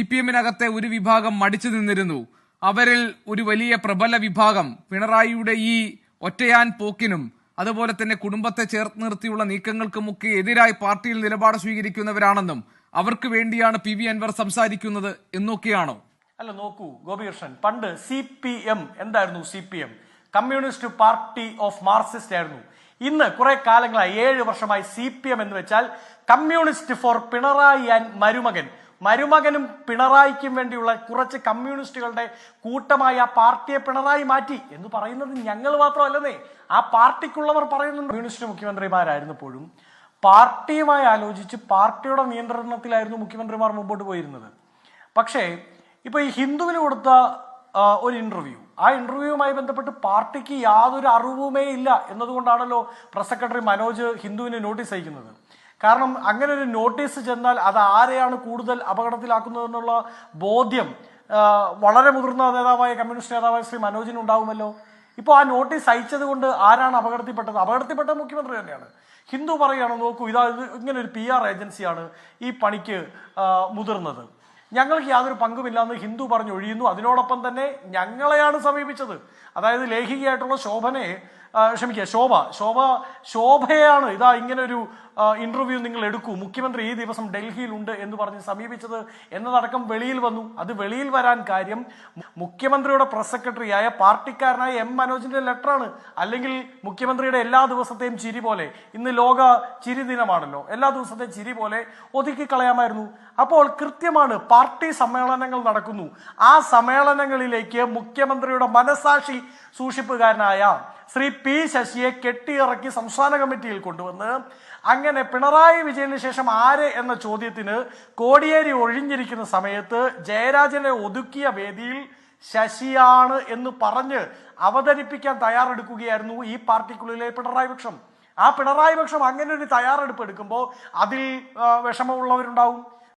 CPM-നകത്തെ ഒരു വിഭാഗം മടിച്ചു നിന്നിരുന്നു. അവരിൽ ഒരു വലിയ പ്രബല വിഭാഗം പിണറായിയുടെ ഈ ഒറ്റയാൻ പോക്കിനും അതുപോലെ തന്നെ കുടുംബത്തെ ചേർത്ത് നിർത്തിയുള്ള നീക്കങ്ങൾക്കുമൊക്കെ എതിരായി പാർട്ടിയിൽ നിലപാട് സ്വീകരിക്കുന്നവരാണെന്നും അവർക്ക് വേണ്ടിയാണ് PV അൻവർ സംസാരിക്കുന്നത് എന്നൊക്കെയാണോ? അല്ല, നോക്കൂ ഗോപികൃഷ്ണൻ, പണ്ട് CPM എന്തായിരുന്നു? CPM communist party of Marxist ആയിരുന്നു. ഇന്ന് കുറെ കാലങ്ങളായി 7 വർഷമായി CPM എന്ന് വെച്ചാൽ കമ്മ്യൂണിസ്റ്റ് ഫോർ പിണറായി ആൻഡ് മരുമകൻ. മരുമകനും പിണറായിക്കും വേണ്ടിയുള്ള കുറച്ച് കമ്മ്യൂണിസ്റ്റുകളുടെ കൂട്ടമായി ആ പാർട്ടിയെ പിണറായി മാറ്റി എന്ന് പറയുന്നത് ഞങ്ങൾ മാത്രമല്ലെന്നേ, ആ പാർട്ടിക്കുള്ളവർ പറയുന്നുണ്ട്. കമ്മ്യൂണിസ്റ്റ് മുഖ്യമന്ത്രിമാരായിരുന്നപ്പോഴും പാർട്ടിയുമായി ആലോചിച്ച് പാർട്ടിയുടെ നിയന്ത്രണത്തിലായിരുന്നു മുഖ്യമന്ത്രിമാർ മുമ്പോട്ട് പോയിരുന്നത്. പക്ഷേ ഇപ്പൊ ഈ ഹിന്ദുവിന് കൊടുത്ത ഒരു ഇന്റർവ്യൂ, ആ ഇന്റർവ്യൂവുമായി ബന്ധപ്പെട്ട് പാർട്ടിക്ക് യാതൊരു അറിവുമേ ഇല്ല എന്നതുകൊണ്ടാണല്ലോ പ്രസ് സെക്രട്ടറി മനോജ് ഹിന്ദുവിന് നോട്ടീസ് അയക്കുന്നത്. കാരണം അങ്ങനെ ഒരു നോട്ടീസ് ചെന്നാൽ അത് ആരെയാണ് കൂടുതൽ അപകടത്തിലാക്കുന്നതെന്നുള്ള ബോധ്യം വളരെ മുതിർന്ന നേതാവായ കമ്മ്യൂണിസ്റ്റ് നേതാവായ ശ്രീ മനോജിന് ഉണ്ടാവുമല്ലോ. ഇപ്പോൾ ആ നോട്ടീസ് അയച്ചത് കൊണ്ട് ആരാണ് അപകടത്തിൽപ്പെട്ടത്? അപകടത്തിൽപ്പെട്ട മുഖ്യമന്ത്രി തന്നെയാണ്. ഹിന്ദു പറയുകയാണ്, നോക്കൂ ഇങ്ങനെ ഒരു PR ഏജൻസിയാണ് ഈ പണിക്ക് മുതിർന്നത്, ഞങ്ങൾക്ക് യാതൊരു പങ്കുമില്ലാന്ന് ഹിന്ദു പറഞ്ഞു ഒഴിയുന്നു. അതിനോടൊപ്പം തന്നെ ഞങ്ങളെയാണ് സമീപിച്ചത്, അതായത് ലേഖികയായിട്ടുള്ള ശോഭയാണ് ഇങ്ങനെ ഒരു ഇന്റർവ്യൂ നിങ്ങൾ എടുക്കൂ, മുഖ്യമന്ത്രി ഈ ദിവസം ഡൽഹിയിലുണ്ട് എന്ന് പറഞ്ഞ് സമീപിച്ചത് എന്നതടക്കം വെളിയിൽ വന്നു. അത് വെളിയിൽ വരാൻ കാര്യം മുഖ്യമന്ത്രിയുടെ പ്രസ് സെക്രട്ടറിയായ പാർട്ടിക്കാരനായ M മനോജിന്റെ ലെറ്ററാണ്. അല്ലെങ്കിൽ മുഖ്യമന്ത്രിയുടെ എല്ലാ ദിവസത്തെയും ചിരി പോലെ, ഇന്ന് ലോക ചിരി ദിനമാണല്ലോ, എല്ലാ ദിവസത്തെയും ചിരി പോലെ ഒതുക്കി കളയാമായിരുന്നു. അപ്പോൾ കൃത്യമാണ്, പാർട്ടി സമ്മേളനങ്ങൾ നടക്കുന്നു, ആ സമ്മേളനങ്ങളിലേക്ക് മുഖ്യമന്ത്രിയുടെ മനസാക്ഷി സൂക്ഷിപ്പുകാരനായ ശ്രീ P ശശിയെ കെട്ടിയിറക്കി സംസ്ഥാന കമ്മിറ്റിയിൽ കൊണ്ടുവന്ന് അങ്ങനെ പിണറായി വിജയന് ശേഷം ആര് എന്ന ചോദ്യത്തിന് കോടിയേരി ഒഴിഞ്ഞിരിക്കുന്ന സമയത്ത് ജയരാജനെ ഒതുക്കിയ വേദിയിൽ ശശിയാണ് എന്ന് പറഞ്ഞ് അവതരിപ്പിക്കാൻ തയ്യാറെടുക്കുകയായിരുന്നു ഈ പാർട്ടിക്കുള്ളിലെ പിണറായി പക്ഷം. ആ പിണറായി പക്ഷം അങ്ങനെ ഒരു തയ്യാറെടുപ്പ് എടുക്കുമ്പോൾ അതിൽ വിഷമമുള്ളവരുണ്ടാവും.